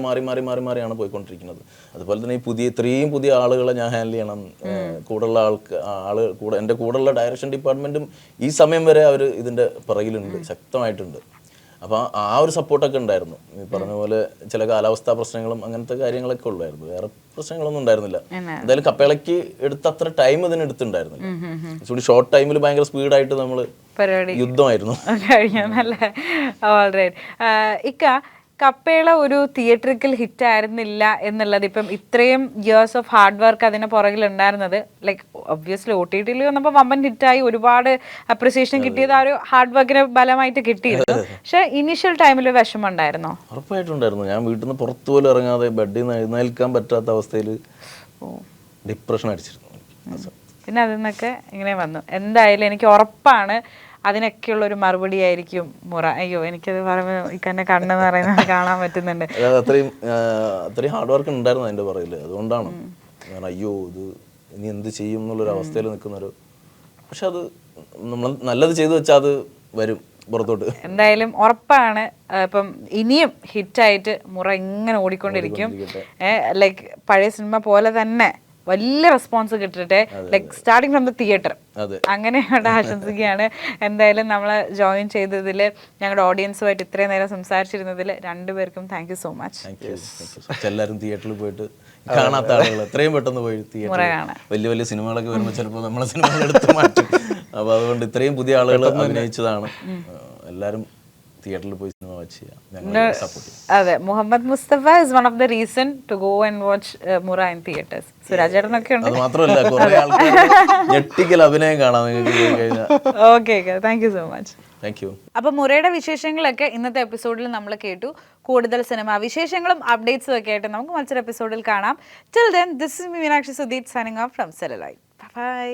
മാറിയാണ് പോയിക്കൊണ്ടിരിക്കുന്നത്. അതുപോലെ തന്നെ ഈ ഇത്രയും പുതിയ ആളുകളെ ഞാൻ ഹാൻഡിൽ ചെയ്യണം. കൂടുള്ള കൂടെ എൻ്റെ കൂടെയുള്ള ഡയറക്ഷൻ ഡിപ്പാർട്ട്മെൻറ്റും ഈ സമയം വരെ അവർ ഇതിൻ്റെ പിറകിലുണ്ട്, ശക്തമായിട്ടുണ്ട്. അപ്പോൾ ആ ഒരു സപ്പോർട്ടൊക്കെ ഉണ്ടായിരുന്നു. ഈ പറഞ്ഞ പോലെ ചില കാലാവസ്ഥാ പ്രശ്നങ്ങളും അങ്ങനത്തെ കാര്യങ്ങളൊക്കെ ഉള്ളായിരുന്നു, വേറെ പ്രശ്നങ്ങളൊന്നും ഉണ്ടായിരുന്നില്ല. എന്തായാലും കപ്പേളയ്ക്ക് എടുത്ത അത്ര ടൈം ഇതിന് എടുത്തിട്ടുണ്ടായിരുന്നില്ല. കുറച്ചുകൂടി ഷോർട്ട് ടൈമിൽ ഭയങ്കര സ്പീഡായിട്ട് നമ്മൾ യുദ്ധമായിരുന്നു കഴിഞ്ഞല്ലേ. ഓൾറൈറ്റ്. ഇക്ക, കപ്പേള ഒരു തിയേറ്ററിക്കൽ ഹിറ്റ് ആയിരുന്നില്ല എന്നുള്ളത് ഇപ്പം ഇത്രയും ഇയേഴ്സ് ഓഫ് ഹാർഡ് വർക്ക് അതിന് പുറകിലുണ്ടായിരുന്നത് ലൈക്ക് ഒബ്വിയസ്ലി OTT വന്നപ്പോൾ വമ്പൻ ഹിറ്റായി, ഒരുപാട് അപ്രിസിയേഷൻ കിട്ടിയത് ആ ഒരു ഹാർഡ് വർക്കിന് ബലമായിട്ട് കിട്ടിയിരുന്നു. പക്ഷെ ഇനീഷ്യൽ ടൈമിൽ വിഷമം ഉണ്ടായിരുന്നോ? ഉറപ്പായിട്ടുണ്ടായിരുന്നു. ഞാൻ വീട്ടിൽ നിന്ന് പുറത്തു പോലും ഇറങ്ങാതെ ബെഡിൽ നിന്ന് എഴുന്നേൽക്കാൻ പറ്റാത്ത അവസ്ഥയിൽ ഡിപ്രഷൻ അടിച്ചിരുന്നു. പിന്നെ അതിൽ നിന്നൊക്കെ ഇങ്ങനെ വന്നു. എന്തായാലും എനിക്ക് ഉറപ്പാണ് അതിനൊക്കെയുള്ളൊരു മറുപടി ആയിരിക്കും മുറ. അയ്യോ, എനിക്കത് പറയുമ്പോൾ ഇക്കന്നെ കണ്ണെന്ന് പറയുന്നത് കാണാൻ പറ്റുന്നുണ്ട്. അത്രയും ഹാർഡ് വർക്ക് ഉണ്ടായിരുന്നു അതിൻ്റെ പറയില്ല. അതുകൊണ്ടാണ് ഞാൻ അയ്യോ ഇത് ഇനി എന്ത് ചെയ്യും എന്നുള്ളൊരു അവസ്ഥയിൽ നിൽക്കുന്നൊരു. പക്ഷെ അത് നമ്മൾ നല്ലത് ചെയ്തു വെച്ചാൽ അത് വരും പുറത്തോട്ട്. എന്തായാലും ഉറപ്പാണ് ഇപ്പം ഇനിയും ഹിറ്റായിട്ട് മുറ ഇങ്ങനെ ഓടിക്കൊണ്ടിരിക്കും. ലൈക്ക് പഴയ സിനിമ പോലെ തന്നെ വലിയ റെസ്പോൺസ് കിട്ടട്ടെ, like starting from the theatre. അങ്ങനെയാണ് ആശംസിക്കുകയാണ്. എന്തായാലും നമ്മൾ ജോയിൻ ചെയ്തതിൽ, ഞങ്ങളുടെ ഓഡിയൻസുമായിട്ട് ഇത്രയും നേരം സംസാരിച്ചിരുന്നതിൽ രണ്ടുപേർക്കും താങ്ക് യു സോ മച്ച്. എല്ലാവരും തിയേറ്ററിൽ പോയിട്ട് കാണാത്ത ആളുകൾ എത്രയും പെട്ടെന്ന് പോയി തിയേറ്ററിൽ വലിയ വലിയ സിനിമകളൊക്കെ വരുമ്പോൾ ചിലപ്പോൾ നമ്മളെ സിനിമകൾ എടുത്ത് മാറ്റും. അപ്പോൾ അതുകൊണ്ട് ഇത്രയും പുതിയ ആളുകൾ അഭിനയിച്ചതാണ്. എല്ലാവരും തിയേറ്ററിൽ പോയി സിനിമ വാച്ച് ചെയ്യാം. അതെ, Muhammad Mustafa is one of the reason to go and watch Mura in theatres. Suraj ചേട്ടനൊക്കെ ഉണ്ട്. അത് മാത്രമല്ല കുറേ ആൾക്കാർ ഞെട്ടിക്കൽ അഭിനയം കാണാം നിങ്ങൾക്ക് പോയി കഴിഞ്ഞാൽ. Okay, thank you so much. Thank you. അപ്പോൾ മുറയുടെ വിശേഷങ്ങളൊക്കെ ഇന്നത്തെ എപ്പിസോഡിൽ നമ്മൾ കേട്ടു. കൂടുതൽ സിനിമ വിശേഷങ്ങളും അപ്ഡേറ്റ്സും ഒക്കെ ആയിട്ട് നമുക്ക് മറ്റൊരു എപ്പിസോഡിൽ കാണാം. Till then, this is Meenakshi Sudheer signing off from സെലലൈറ്റ്. ബൈ.